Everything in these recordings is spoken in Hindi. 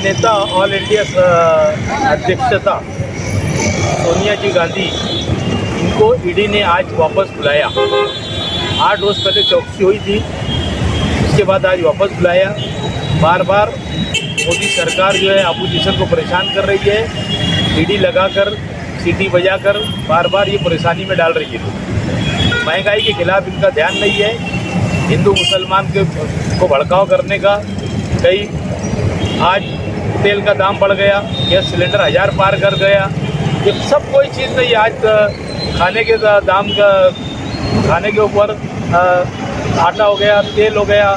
नेता ऑल इंडिया अध्यक्षता सोनिया जी गांधी, इनको ईडी ने आज वापस बुलाया। 8 रोज़ पहले चौकसी हुई थी, उसके बाद आज वापस बुलाया। बार बार मोदी सरकार जो है अपोजिशन को परेशान कर रही है, ईडी लगाकर सीटी बजाकर बार बार ये परेशानी में डाल रही है। महंगाई के खिलाफ इनका ध्यान नहीं है, हिंदू मुसलमान को भड़काव करने का। कई आज तेल का दाम बढ़ गया, गैस सिलेंडर 1000 पार कर गया, ये सब कोई चीज़ नहीं। आज खाने के दाम का, खाने के ऊपर आटा हो गया, तेल हो गया,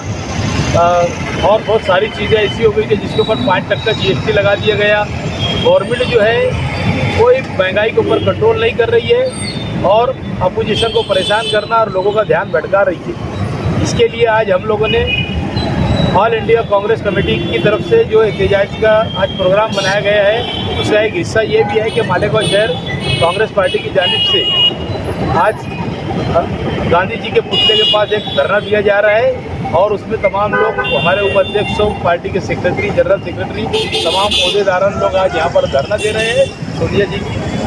और बहुत सारी चीज़ें ऐसी हो गई कि जिसके ऊपर 5% GST लगा दिया गया। गवर्नमेंट जो है कोई महंगाई के ऊपर कंट्रोल नहीं कर रही है और अपोजिशन को परेशान करना और लोगों का ध्यान भटका रही है। इसके लिए आज हम लोगों ने ऑल इंडिया कांग्रेस कमेटी की तरफ से जो एहतजाज का आज प्रोग्राम बनाया गया है, उसका एक हिस्सा ये भी है कि मालेगांव शहर कांग्रेस पार्टी की जानिब से आज गांधी जी के पुतले के पास एक धरना दिया जा रहा है और उसमें तमाम लोग, हमारे उपाध्यक्ष, पार्टी के सेक्रेटरी, जनरल सेक्रेटरी, तमाम अहदेदार लोग आज यहाँ पर धरना दे रहे हैं सोनिया जी की